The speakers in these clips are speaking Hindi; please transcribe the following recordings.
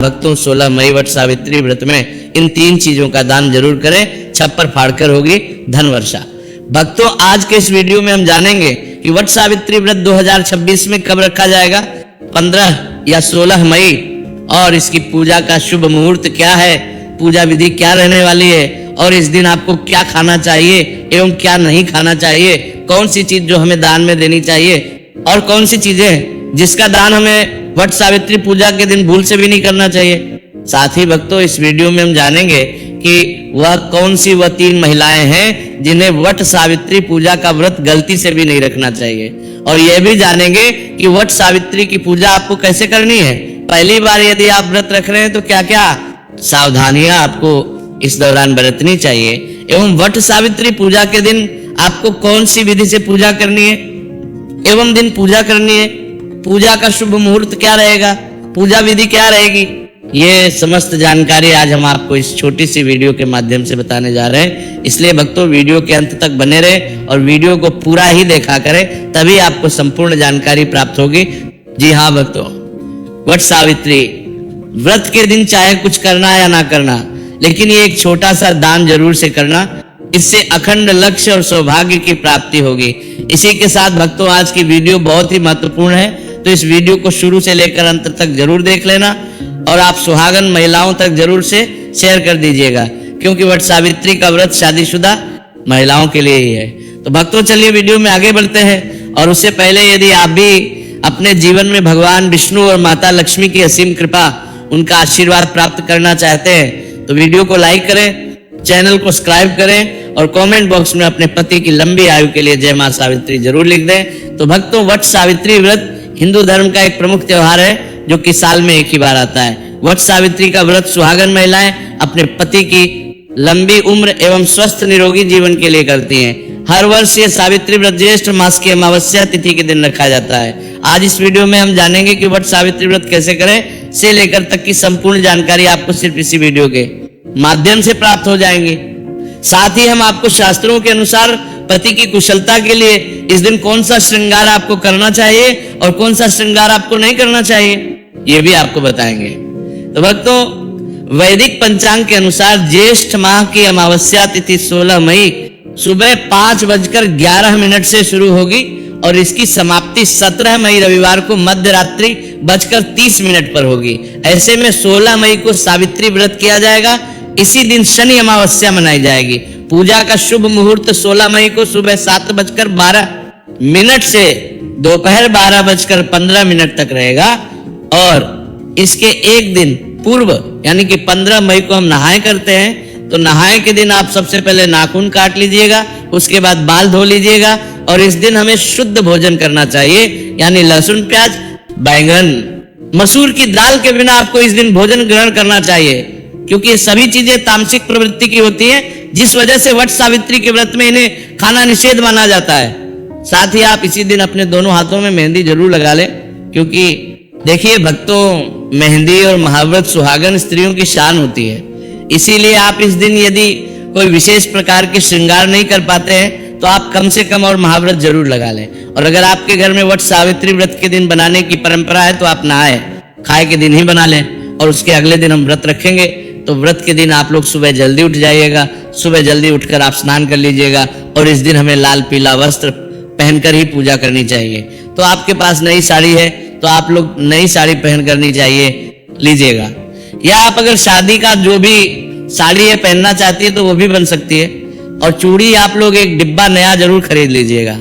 भक्तों 16 मई वट सावित्री व्रत में इन 3 चीजों का दान जरूर करें, छप्पर फाड़कर होगी धन वर्षा। भक्तों आज के इस वीडियो में हम जानेंगे कि वट सावित्री व्रत 2026 में कब रखा जाएगा, 15 या 16 मई, और इसकी पूजा का शुभ मुहूर्त क्या है, पूजा विधि क्या रहने वाली है, और इस दिन आपको क्या खाना चाहिए एवं क्या नहीं खाना चाहिए, कौन सी चीज जो हमें दान में देनी चाहिए और कौन सी चीजें जिसका दान हमें वट सावित्री पूजा के दिन भूल से भी नहीं करना चाहिए। साथ ही भक्तों इस वीडियो में हम जानेंगे कि वह कौन सी वह 3 महिलाएं हैं जिन्हें वट सावित्री पूजा का व्रत गलती से भी नहीं रखना चाहिए, और यह भी जानेंगे कि वट सावित्री की पूजा आपको कैसे करनी है। पहली बार यदि आप व्रत रख रहे हैं तो क्या क्या सावधानियां आपको इस दौरान बरतनी चाहिए, एवं वट सावित्री पूजा के दिन आपको कौन सी विधि से पूजा करनी है एवं दिन पूजा करनी है, पूजा का शुभ मुहूर्त क्या रहेगा, पूजा विधि क्या रहेगी, ये समस्त जानकारी आज हम आपको इस छोटी सी वीडियो के माध्यम से बताने जा रहे हैं। इसलिए भक्तों वीडियो के अंत तक बने रहे और वीडियो को पूरा ही देखा करें, तभी आपको संपूर्ण जानकारी प्राप्त होगी। जी हाँ भक्तों, वट सावित्री व्रत के दिन चाहे कुछ करना या ना करना, लेकिन ये एक छोटा सा दान जरूर से करना, इससे अखंड लक्ष्य और सौभाग्य की प्राप्ति होगी। इसी के साथ भक्तों आज की वीडियो बहुत ही महत्वपूर्ण है, तो इस वीडियो को शुरू से लेकर अंत तक जरूर देख लेना और आप सुहागन महिलाओं तक जरूर से शेयर कर दीजिएगा, क्योंकि वट सावित्री का व्रत शादीशुदा महिलाओं के लिए ही है। तो भक्तों चलिए वीडियो में आगे बढ़ते हैं, और उससे पहले यदि आप भी अपने जीवन में भगवान विष्णु और माता लक्ष्मी की असीम कृपा, उनका आशीर्वाद प्राप्त करना चाहते हैं तो वीडियो को लाइक करें, चैनल को सब्सक्राइब करें और कमेंट बॉक्स में अपने पति की लंबी आयु के लिए जय मां सावित्री जरूर लिख दें। तो भक्तों वट सावित्री व्रत हिंदू धर्म का एक प्रमुख त्योहार है जो कि साल में एक ही बार आता है। वट सावित्री का व्रत सुहागन महिलाएं अपने पति की लंबी उम्र एवं स्वस्थ निरोगी जीवन के लिए करती हैं। हर वर्ष ये सावित्री व्रत ज्येष्ठ मास की अमावस्या तिथि के दिन रखा जाता है। आज इस वीडियो में हम जानेंगे कि वट सावित्री व्रत कैसे करें से लेकर तक की संपूर्ण जानकारी आपको सिर्फ इसी वीडियो के माध्यम से प्राप्त हो जाएंगी। साथ ही हम आपको शास्त्रों के अनुसार पति की कुशलता के लिए इस दिन कौन सा श्रृंगार आपको करना चाहिए और कौन सा श्रृंगार आपको नहीं करना चाहिए, ये भी आपको बताएंगे। तो भक्तों वैदिक पंचांग के अनुसार ज्येष्ठ माह की अमावस्या तिथि 16 मई सुबह 5:11 से शुरू होगी और इसकी समाप्ति 17 मई रविवार को मध्य रात्रि 5:30 पर होगी। ऐसे में 16 मई को सावित्री व्रत किया जाएगा। इसी दिन शनि अमावस्या मनाई जाएगी। पूजा का शुभ मुहूर्त 16 मई को सुबह 7:12 से दोपहर 12:15 तक रहेगा, और इसके एक दिन पूर्व यानी कि 15 मई को हम नहाए करते हैं। तो नहाए के दिन आप सबसे पहले नाखून काट लीजिएगा, उसके बाद बाल धो लीजिएगा, और इस दिन हमें शुद्ध भोजन करना चाहिए, यानी लहसुन, प्याज, बैंगन, मसूर की दाल के बिना आपको इस दिन भोजन ग्रहण करना चाहिए, क्योंकि ये सभी चीजें तामसिक प्रवृत्ति की होती हैं, जिस वजह से वट सावित्री के व्रत में इन्हें खाना निषेध माना जाता है। साथ ही आप इसी दिन अपने दोनों हाथों में मेहंदी जरूर लगा लें, क्योंकि देखिए भक्तों मेहंदी और महाव्रत सुहागन स्त्रियों की शान होती है। इसीलिए आप इस दिन यदि कोई विशेष प्रकार के श्रृंगार नहीं कर पाते हैं तो आप कम से कम और महाव्रत जरूर लगा लें। और अगर आपके घर में वट सावित्री व्रत के दिन बनाने की परंपरा है तो आप नहाए खाए के दिन ही बना लें, और उसके अगले दिन हम व्रत रखेंगे। तो व्रत के दिन आप लोग सुबह जल्दी उठ जाइएगा, सुबह जल्दी उठकर आप स्नान कर लीजिएगा, और इस दिन हमें लाल पीला वस्त्र पहनकर ही पूजा करनी चाहिए। तो आपके पास नई साड़ी है तो आप लोग नई साड़ी पहन करनी चाहिए लीजिएगा, या आप अगर शादी का जो भी साड़ी है पहनना चाहती है तो वो भी बन सकती है। और चूड़ी आप लोग एक डिब्बा नया जरूर खरीद लीजिएगा।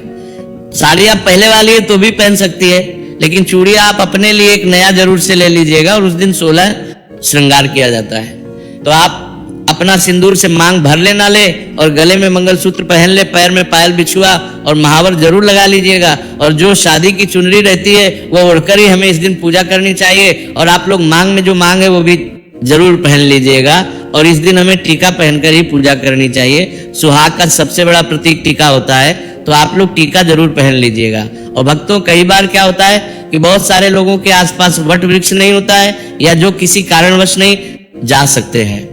साड़ी आप पहले वाली है तो भी पहन सकती है, लेकिन चूड़ी आप अपने लिए एक नया जरूर से ले लीजिएगा, और उस दिन 16 श्रृंगार किया जाता है। तो आप अपना सिंदूर से मांग भर लेना ले, और गले में मंगलसूत्र पहन ले, पैर में पायल बिछुआ और महावर जरूर लगा लीजिएगा। और जो शादी की चुनरी रहती है वो ओढ़कर ही हमें इस दिन पूजा करनी चाहिए, और आप लोग मांग में जो मांग है वो भी जरूर पहन लीजिएगा। और इस दिन हमें टीका पहनकर ही पूजा करनी चाहिए। सुहाग का सबसे बड़ा प्रतीक टीका होता है, तो आप लोग टीका जरूर पहन लीजिएगा। और भक्तों कई बार क्या होता है कि बहुत सारे लोगों के आसपास वट वृक्ष नहीं होता है, या जो किसी कारणवश नहीं जा सकते हैं,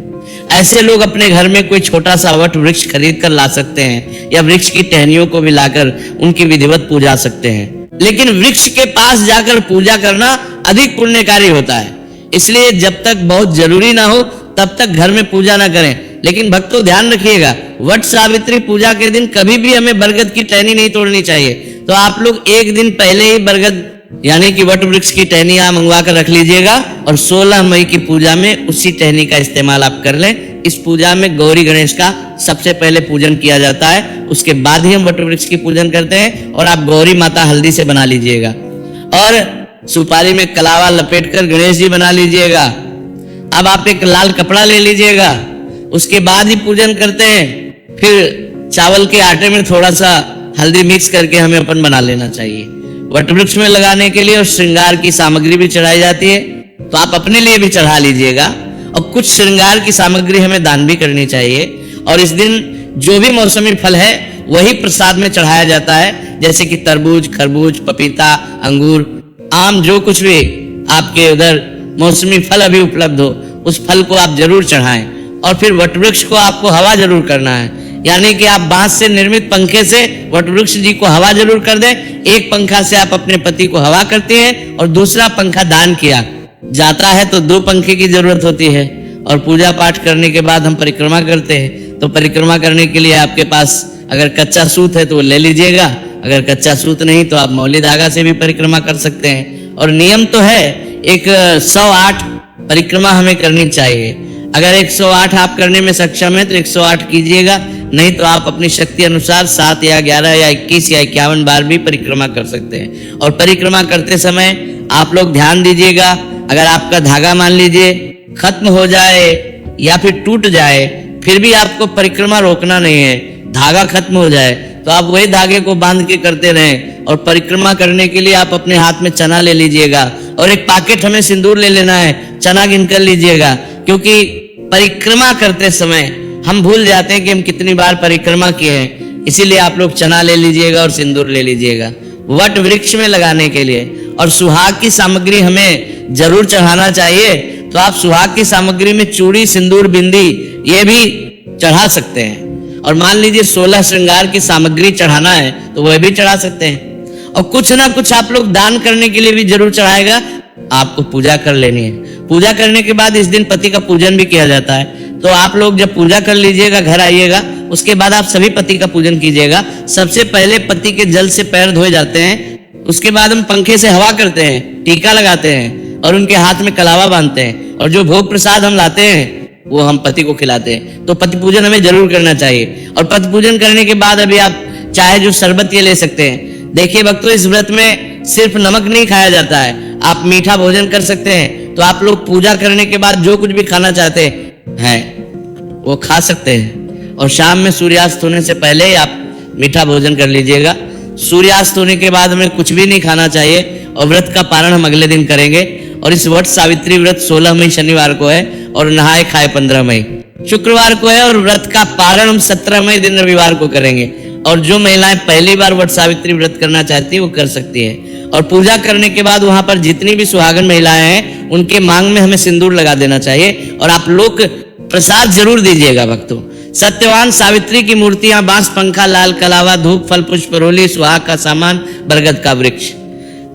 ऐसे लोग अपने घर में कोई छोटा सा वट वृक्ष खरीद कर ला सकते हैं, या वृक्ष की टहनियों को भी लाकर उनकी विधिवत पूजा सकते हैं। लेकिन वृक्ष के पास जाकर पूजा करना अधिक पुण्यकारी होता है, इसलिए जब तक बहुत जरूरी ना हो तब तक घर में पूजा ना करें। लेकिन भक्तों ध्यान रखिएगा, वट सावित्री पूजा के दिन कभी भी हमें बरगद की टहनी नहीं तोड़नी चाहिए। तो आप लोग एक दिन पहले ही बरगद यानी कि वट वृक्ष की टहनी आप मंगवा कर रख लीजिएगा और 16 मई की पूजा में उसी टहनी का इस्तेमाल आप कर लें। इस पूजा में गौरी गणेश का सबसे पहले पूजन किया जाता है, उसके बाद ही हम वट वृक्ष की पूजन करते हैं। और आप गौरी माता हल्दी से बना लीजिएगा और सुपारी में कलावा लपेट कर गणेश जी बना लीजिएगा। अब आप एक लाल कपड़ा ले लीजिएगा, उसके बाद ही पूजन करते हैं। फिर चावल के आटे में थोड़ा सा हल्दी मिक्स करके हमें अपन बना लेना चाहिए। वट वृक्ष में लगाने के लिए और श्रृंगार की सामग्री भी चढ़ाई जाती है, तो आप अपने लिए भी चढ़ा लीजिएगा और कुछ श्रृंगार की सामग्री हमें दान भी करनी चाहिए। और इस दिन जो भी मौसमी फल है वही प्रसाद में चढ़ाया जाता है, जैसे कि तरबूज, खरबूज, पपीता, अंगूर, आम, जो कुछ भी आपके उधर मौसमी फल अभी उपलब्ध हो उस फल को आप जरूर चढ़ाएं। और फिर वट वृक्ष को आपको हवा जरूर करना है, यानी कि आप बांस से निर्मित पंखे से वट वृक्ष जी को हवा जरूर कर दें। एक पंखा से आप अपने पति को हवा करते हैं और दूसरा पंखा दान किया जाता है, तो 2 पंखे की जरूरत होती है। और पूजा पाठ करने के बाद हम परिक्रमा करते हैं, तो परिक्रमा करने के लिए आपके पास अगर कच्चा सूत है तो वो ले लीजिएगा, अगर कच्चा सूत नहीं तो आप मौली धागा से भी परिक्रमा कर सकते हैं। और नियम तो है एक 108 परिक्रमा हमें करनी चाहिए। अगर 108 आप करने में सक्षम है तो 108 कीजिएगा, नहीं तो आप अपनी शक्ति अनुसार 7 या 11 या 21 या 51 बार भी परिक्रमा कर सकते हैं। और परिक्रमा करते समय आप लोग ध्यान दीजिएगा, अगर आपका धागा मान लीजिए खत्म हो जाए या फिर टूट जाए, फिर भी आपको परिक्रमा रोकना नहीं है। धागा खत्म हो जाए तो आप वही धागे को बांध के करते रहें। और परिक्रमा करने के लिए आप अपने हाथ में चना ले लीजिएगा और एक पैकेट हमें सिंदूर ले लेना है, चना गिन कर लीजिएगा, क्योंकि परिक्रमा करते समय हम भूल जाते हैं कि हम कितनी बार परिक्रमा किए हैं। इसीलिए आप लोग चना ले लीजिएगा और सिंदूर ले लीजिएगा वट वृक्ष में लगाने के लिए। और सुहाग की सामग्री हमें जरूर चढ़ाना चाहिए, तो आप सुहाग की सामग्री में चूड़ी, सिंदूर, बिंदी ये भी चढ़ा सकते हैं। और मान लीजिए 16 श्रृंगार की सामग्री चढ़ाना है तो वह भी चढ़ा सकते हैं। और कुछ ना कुछ आप लोग दान करने के लिए भी जरूर चढ़ाएगा। आपको पूजा कर लेनी है, पूजा करने के बाद इस दिन पति का पूजन भी किया जाता है। तो आप लोग जब पूजा कर लीजिएगा, घर आइएगा, उसके बाद आप सभी पति का पूजन कीजिएगा। सबसे पहले पति के जल से पैर धोए जाते हैं, उसके बाद हम पंखे से हवा करते हैं, टीका लगाते हैं और उनके हाथ में कलावा बांधते हैं। और जो भोग प्रसाद हम लाते हैं वो हम पति को खिलाते हैं। तो पति पूजन हमें जरूर करना चाहिए। और पति पूजन करने के बाद अभी आप चाहे जो शरबत ये ले सकते हैं। देखिए भक्तों, इस व्रत में सिर्फ नमक नहीं खाया जाता है, आप मीठा भोजन कर सकते हैं। तो आप लोग पूजा करने के बाद जो कुछ भी खाना चाहते हैं वो खा सकते हैं। और शाम में सूर्यास्त होने से पहले ही आप मीठा भोजन कर लीजिएगा। सूर्यास्त होने के बाद हमें कुछ भी नहीं खाना चाहिए। और व्रत का पारण हम अगले दिन करेंगे। और इस वट सावित्री व्रत 16 मई शनिवार को है और नहाए खाए 15 मई शुक्रवार को है। और व्रत का पारण हम 17 मई दिन रविवार को करेंगे। और जो महिलाएं पहली बार वट सावित्री व्रत करना चाहती है वो कर सकती है। और पूजा करने के बाद वहां पर जितनी भी सुहागन महिलाएं हैं उनके मांग में हमें सिंदूर लगा देना चाहिए। और आप लोग प्रसाद जरूर दीजिएगा भक्तों। सत्यवान सावित्री की मूर्तियां, बांस, पंखा, लाल कलावा, धूप, फल, पुष्प, रोली, सुहाग का सामान, बरगद का वृक्ष,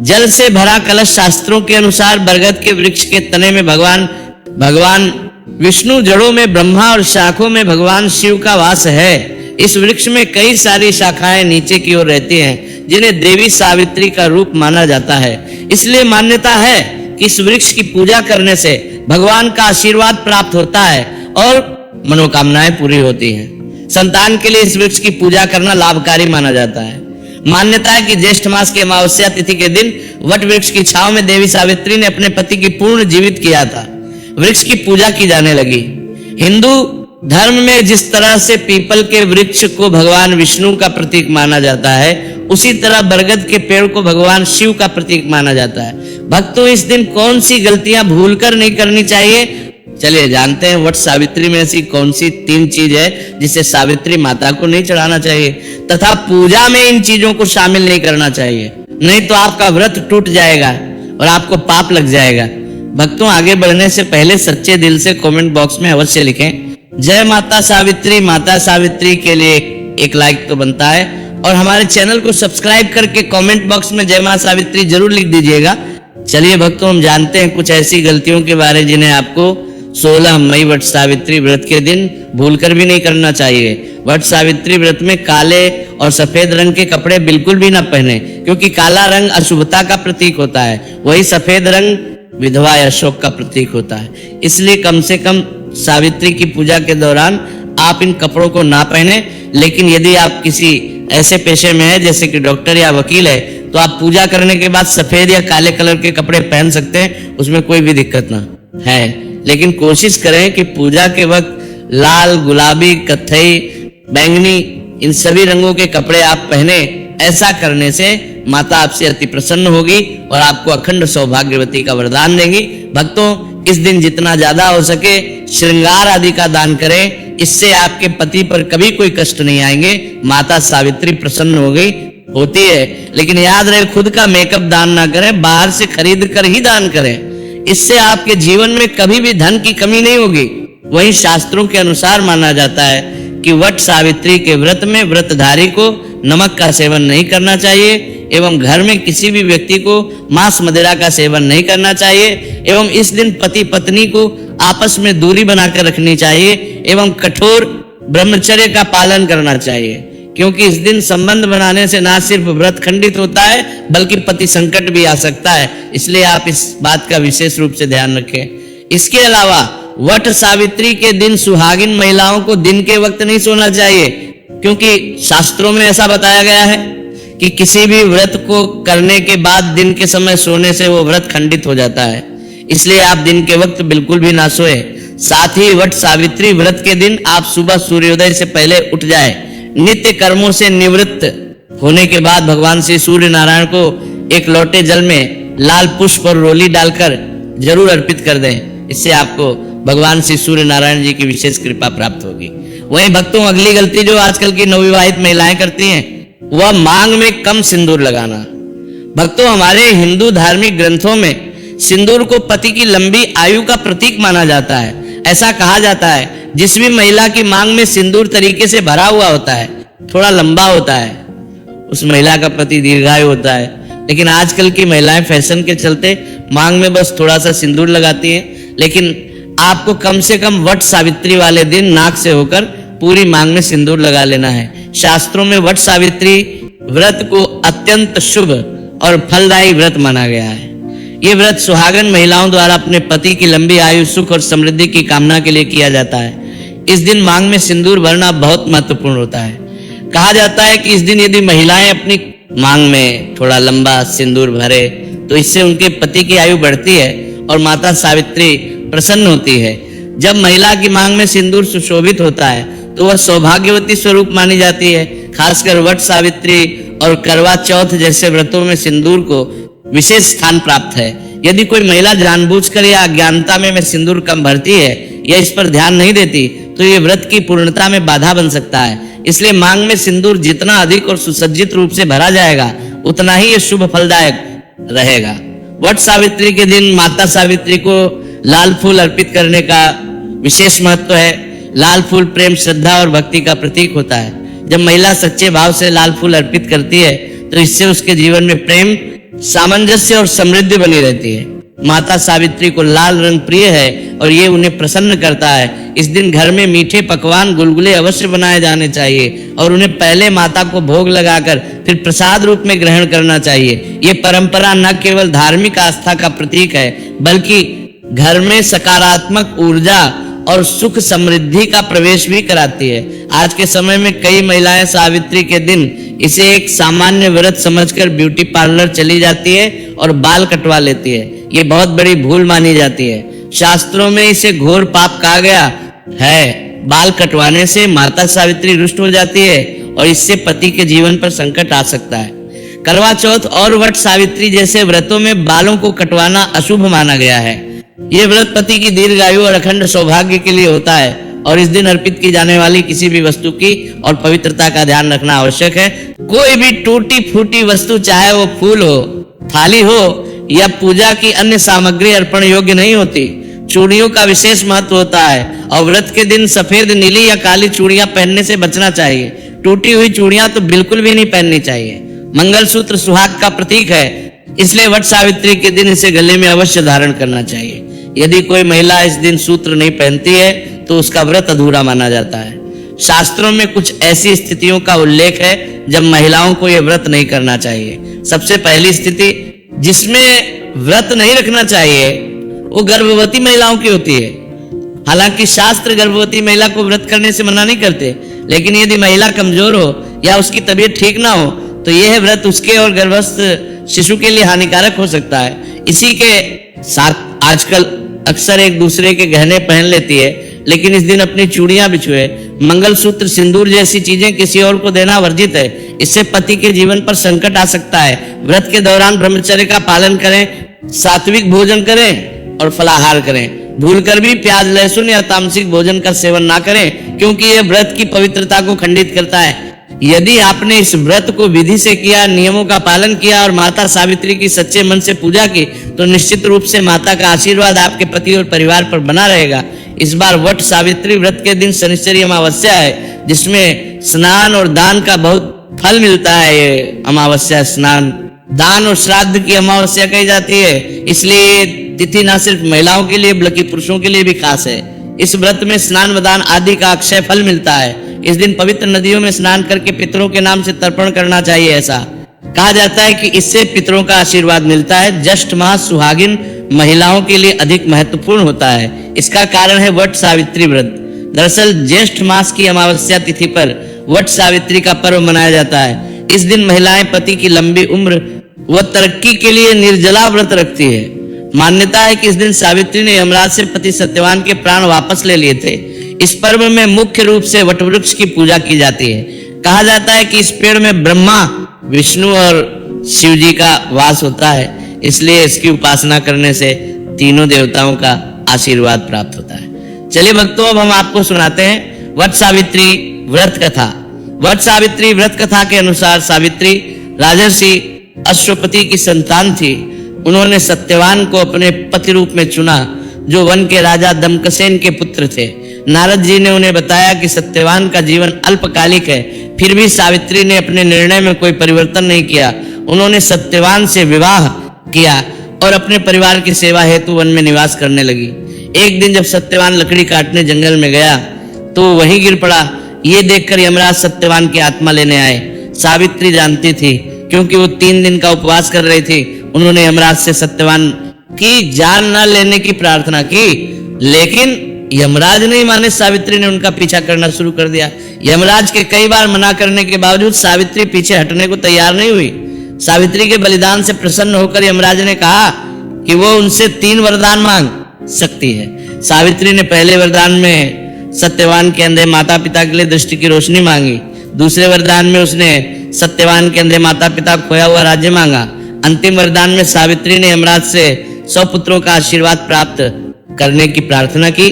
जल से भरा कलश। शास्त्रों के अनुसार बरगद के वृक्ष के तने में भगवान विष्णु, जड़ों में ब्रह्मा और शाखों में भगवान शिव का वास है। इस वृक्ष में कई सारी शाखाएं नीचे की ओर रहती हैं, जिन्हें देवी सावित्री का रूप माना जाता है। इसलिए मान्यता है कि इस वृक्ष की पूजा करने से भगवान का आशीर्वाद प्राप्त होता है और मनोकामनाएं पूरी होती हैं। संतान के लिए इस वृक्ष की पूजा करना लाभकारी माना जाता है। मान्यता है कि ज्येष्ठ मास की अमावस्या तिथि के दिन वट वृक्ष की छांव में देवी सावित्री ने अपने पति की पूर्ण जीवित किया था। वृक्ष की पूजा की जाने लगी। हिंदू धर्म में जिस तरह से पीपल के वृक्ष को भगवान विष्णु का प्रतीक माना जाता है, उसी तरह बरगद के पेड़ को भगवान शिव का प्रतीक माना जाता है। भक्तों, इस दिन कौन सी गलतियां भूलकर नहीं करनी चाहिए, चलिए जानते हैं। वट सावित्री में ऐसी कौन सी 3 चीज है जिसे सावित्री माता को नहीं चढ़ाना चाहिए, तथा पूजा में इन चीजों को शामिल नहीं करना चाहिए, नहीं तो आपका व्रत टूट जाएगा और आपको पाप लग जाएगा। भक्तों, आगे बढ़ने से पहले सच्चे दिल से कमेंट बॉक्स में अवश्य लिखें जय माता सावित्री। माता सावित्री के लिए एक लाइक तो बनता है। और हमारे चैनल को सब्सक्राइब करके कमेंट बॉक्स में जय माता सावित्री जरूर लिख दीजिएगा। चलिए भक्तों, हम जानते हैं कुछ ऐसी गलतियों के बारे जिन्हें आपको 16 मई वट सावित्री व्रत के दिन भूलकर भी नहीं करना चाहिए। वट सावित्री व्रत में काले और सफेद रंग के कपड़े बिल्कुल भी ना पहने, क्योंकि काला रंग अशुभता का प्रतीक होता है, वही सफेद रंग विधवा या शोक का प्रतीक होता है। इसलिए कम से कम सावित्री की पूजा के दौरान आप इन कपड़ों को ना पहने। लेकिन यदि आप किसी ऐसे पेशे में है जैसे कि डॉक्टर या वकील है, तो आप पूजा करने के बाद सफेद या काले कलर के कपड़े पहन सकते हैं, उसमें कोई भी दिक्कत ना है। लेकिन कोशिश करें कि पूजा के वक्त लाल, गुलाबी, कत्थई, बैंगनी इन सभी रंगों के कपड़े आप पहने। ऐसा करने से माता आपसे अति प्रसन्न होगी और आपको अखंड सौभाग्यवती का वरदान देंगी। भक्तों, इस दिन जितना ज्यादा हो सके श्रृंगार आदि का दान करें, इससे आपके पति पर कभी कोई कष्ट नहीं आएंगे। माता सावित्री प्रसन्न होती है। लेकिन याद रहे, खुद का मेकअप दान ना करें, बाहर से खरीद कर ही दान करें। इससे आपके जीवन में कभी भी धन की कमी नहीं होगी। वहीं शास्त्रों के अनुसार माना जाता है कि वट सावित्री के व्रत में व्रतधारी को नमक का सेवन नहीं करना चाहिए एवं घर में किसी भी व्यक्ति को मांस मदिरा का सेवन नहीं करना चाहिए एवं इस दिन पति पत्नी को आपस में दूरी बनाकर रखनी चाहिए एवं कठोर ब्रह्मचर्य का पालन करना चाहिए, क्योंकि इस दिन संबंध बनाने से ना सिर्फ व्रत खंडित होता है बल्कि पति संकट भी आ सकता है। इसलिए आप इस बात का विशेष रूप से ध्यान रखें। इसके अलावा वट सावित्री के दिन सुहागिन महिलाओं को दिन के वक्त नहीं सोना चाहिए, क्योंकि शास्त्रों में ऐसा बताया गया है कि किसी भी व्रत को करने के बाद दिन के समय सोने से वो व्रत खंडित हो जाता है। इसलिए आप दिन के वक्त बिल्कुल भी ना सोए। साथ ही वट सावित्री व्रत के दिन आप सुबह सूर्योदय से पहले उठ जाए। नित्य कर्मों से निवृत्त होने के बाद भगवान श्री सूर्य नारायण को एक लोटे जल में लाल पुष्प और रोली डालकर जरूर अर्पित कर दें। इससे आपको भगवान श्री सूर्य नारायण जी की विशेष कृपा प्राप्त होगी। वहीं भक्तों, अगली गलती जो आजकल की नवविवाहित महिलाएं करती हैं वह मांग में कम सिंदूर लगाना। भक्तों, हमारे हिंदू धार्मिक ग्रंथों में सिंदूर को पति की लंबी आयु का प्रतीक माना जाता है। ऐसा कहा जाता है जिस भी महिला की मांग में सिंदूर तरीके से भरा हुआ होता है, थोड़ा लंबा होता है, उस महिला का पति दीर्घायु होता है। लेकिन आजकल की महिलाएं फैशन के चलते मांग में बस थोड़ा सा सिंदूर लगाती हैं। लेकिन आपको कम से कम वट सावित्री वाले दिन नाक से होकर पूरी मांग में सिंदूर लगा लेना है। शास्त्रों में वट सावित्री व्रत को अत्यंत शुभ और फलदायी व्रत माना गया है। ये व्रत सुहागन महिलाओं द्वारा अपने पति की लंबी आयु, सुख और समृद्धि की कामना के लिए किया जाता है। इस दिन मांग में सिंदूर भरना बहुत महत्वपूर्ण होता है। कहा जाता है कि इस दिन यदि महिलाएं अपनी मांग में थोड़ा लंबा सिंदूर भरे तो इससे उनके पति की आयु बढ़ती है और माता सावित्री प्रसन्न होती है। जब महिला की मांग में सिंदूर सुशोभित होता है तो वह सौभाग्यवती स्वरूप मानी जाती है। खासकर वट सावित्री और करवा चौथ जैसे व्रतों में सिंदूर को विशेष स्थान प्राप्त है। यदि कोई महिला जानबूझकर या अज्ञानता में सिंदूर कम भरती है या इस पर ध्यान नहीं देती तो ये व्रत की पूर्णता में बाधा बन सकता है। इसलिए मांग में सिंदूर जितना अधिक और सुसज्जित रूप से भरा जाएगा उतना ही ये शुभ फलदायक रहेगा। वट सावित्री के दिन माता सावित्री को लाल फूल अर्पित करने का विशेष महत्व है। लाल फूल प्रेम, श्रद्धा और भक्ति का प्रतीक होता है। जब महिला सच्चे भाव से लाल फूल अर्पित करती है तो इससे उसके जीवन में प्रेम, सामंजस्य और समृद्धि बनी रहती है। माता सावित्री को लाल रंग प्रिय है और ये उन्हें प्रसन्न करता है। इस दिन घर में मीठे पकवान, गुलगुले अवश्य बनाए जाने चाहिए और उन्हें पहले माता को भोग लगाकर फिर प्रसाद रूप में ग्रहण करना चाहिए। ये परंपरा न केवल धार्मिक आस्था का प्रतीक है बल्कि घर में सकारात्मक ऊर्जा और सुख समृद्धि का प्रवेश भी कराती है। आज के समय में कई महिलाएं सावित्री के दिन इसे एक सामान्य व्रत समझकर ब्यूटी पार्लर चली जाती है और बाल कटवा लेती है। ये बहुत बड़ी भूल मानी जाती है। शास्त्रों में इसे घोर पाप कहा गया है। बाल कटवाने से माता सावित्री रुष्ट हो जाती है और इससे पति के जीवन पर संकट आ सकता है। करवा चौथ और वट सावित्री जैसे व्रतों में बालों को कटवाना अशुभ माना गया है। ये व्रत पति की दीर्घायु और अखंड सौभाग्य के लिए होता है और इस दिन अर्पित की जाने वाली किसी भी वस्तु की और पवित्रता का ध्यान रखना आवश्यक है। कोई भी टूटी फूटी वस्तु, चाहे वो फूल हो, थाली हो या पूजा की अन्य सामग्री अर्पण योग्य नहीं होती। चूड़ियों का विशेष महत्व होता है और व्रत के दिन सफेद, नीली या काली चूड़ियां पहनने से बचना चाहिए। टूटी हुई चूड़ियां तो बिल्कुल भी नहीं पहननी चाहिए। मंगलसूत्र सुहाग का प्रतीक है, इसलिए वट सावित्री के दिन इसे गले में अवश्य धारण करना चाहिए। यदि कोई महिला इस दिन सूत्र नहीं पहनती है तो उसका व्रत अधूरा माना जाता है। शास्त्रों में कुछ ऐसी स्थितियों का उल्लेख है जब महिलाओं को यह व्रत नहीं करना चाहिए। सबसे पहली स्थिति जिसमें व्रत नहीं रखना चाहिए वो गर्भवती महिलाओं की होती है। हालांकि शास्त्र गर्भवती महिला को व्रत करने से मना नहीं करते, लेकिन यदि महिला कमजोर हो या उसकी तबीयत ठीक ना हो तो यह व्रत उसके और गर्भस्थ शिशु के लिए हानिकारक हो सकता है। इसी के साथ आजकल अक्सर एक दूसरे के गहने पहन लेती है, लेकिन इस दिन अपनी चूड़ियां बिछुए, मंगलसूत्र, सिंदूर जैसी चीजें किसी और को देना वर्जित है। इससे पति के जीवन पर संकट आ सकता है। व्रत के दौरान ब्रह्मचर्य का पालन करें, सात्विक भोजन करें और फलाहार करें। भूलकर भी प्याज, लहसुन या तामसिक भोजन का सेवन ना करें, क्योंकि यह व्रत की पवित्रता को खंडित करता है। यदि आपने इस व्रत को विधि से किया, नियमों का पालन किया और माता सावित्री की सच्चे मन से पूजा की तो निश्चित रूप से माता का आशीर्वाद आपके पति और परिवार पर बना रहेगा। इस बार वट सावित्री व्रत के दिन शनिश्चरी अमावस्या है, जिसमें स्नान और दान का बहुत फल मिलता है। ये अमावस्या स्नान, दान और श्राद्ध की अमावस्या कही जाती है। इसलिए तिथि न सिर्फ महिलाओं के लिए बल्कि पुरुषों के लिए भी खास है। इस व्रत में स्नान, वदान आदि का अक्षय फल मिलता है। इस दिन पवित्र नदियों में स्नान करके पितरों के नाम से तर्पण करना चाहिए। ऐसा कहा जाता है कि इससे पितरों का आशीर्वाद मिलता है। ज्येष्ठ मास सुहागिन महिलाओं के लिए अधिक महत्वपूर्ण होता है। इसका कारण है वट सावित्री व्रत। दरअसल ज्येष्ठ मास की अमावस्या तिथि पर वट सावित्री का पर्व मनाया जाता है। इस दिन महिलाएं पति की लंबी उम्र व तरक्की के लिए निर्जला व्रत रखती है। मान्यता है कि इस दिन सावित्री ने यमराज से पति सत्यवान के प्राण वापस ले लिए थे। इस पर्व में मुख्य रूप से वटवृक्ष की पूजा की जाती है। कहा जाता है कि इस पेड़ में ब्रह्मा, विष्णु और शिव जी का वास होता है, इसलिए इसकी उपासना करने से तीनों देवताओं का आशीर्वाद प्राप्त होता है। चलिए भक्तों, अब हम आपको सुनाते हैं वट सावित्री व्रत कथा। वट सावित्री व्रत कथा के अनुसार सावित्री राजर्षि अश्वपति की संतान थी। उन्होंने सत्यवान को अपने पति रूप में चुना, जो वन के राजा दमकसेन के पुत्र थे। नारद जी ने उन्हें बताया कि सत्यवान का जीवन अल्पकालिक है, फिर भी सावित्री ने अपने निर्णय में कोई परिवर्तन नहीं किया। उन्होंने सत्यवान से विवाह किया और अपने परिवार की सेवा हेतु वन में निवास करने लगी। एक दिन जब सत्यवान लकड़ी काटने जंगल में गया तो वहीं गिर पड़ा। ये देखकर यमराज सत्यवान की आत्मा लेने आए। सावित्री जानती थी, क्योंकि वो 3 दिन का उपवास कर रही थी। उन्होंने यमराज से सत्यवान की जान न लेने की प्रार्थना की, लेकिन यमराज नहीं माने। सावित्री ने उनका पीछा करना शुरू कर दिया। यमराज के कई बार मना करने के बावजूद सावित्री पीछे हटने को तैयार नहीं हुई। सावित्री के बलिदान से प्रसन्न होकर यमराज ने कहा कि वो उनसे 3 वरदान मांग सकती है। सावित्री ने पहले वरदान में सत्यवान के अंधे माता पिता के लिए दृष्टि की रोशनी मांगी। दूसरे वरदान में उसने सत्यवान के अंधे माता पिता खोया हुआ राज्य मांगा। अंतिम वरदान में सावित्री ने यमराज से 100 पुत्रों का आशीर्वाद प्राप्त करने की प्रार्थना की।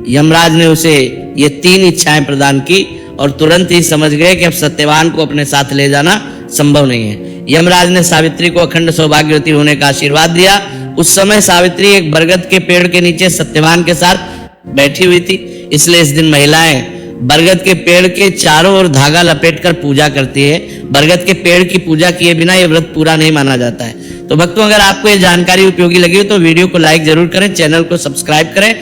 यमराज ने उसे ये 3 इच्छाएं प्रदान की और तुरंत ही समझ गए कि अब सत्यवान को अपने साथ ले जाना संभव नहीं है। यमराज ने सावित्री को अखंड सौभाग्यवती होने का आशीर्वाद दिया। उस समय सावित्री एक बरगद के पेड़ के नीचे सत्यवान के साथ बैठी हुई थी। इसलिए इस दिन महिलाएं बरगद के पेड़ के चारों ओर धागा लपेटकर पूजा करती है। बरगद के पेड़ की पूजा किए बिना यह व्रत पूरा नहीं माना जाता है। तो भक्तों, अगर आपको ये जानकारी उपयोगी लगी हो तो वीडियो को लाइक जरूर करें, चैनल को सब्सक्राइब करें।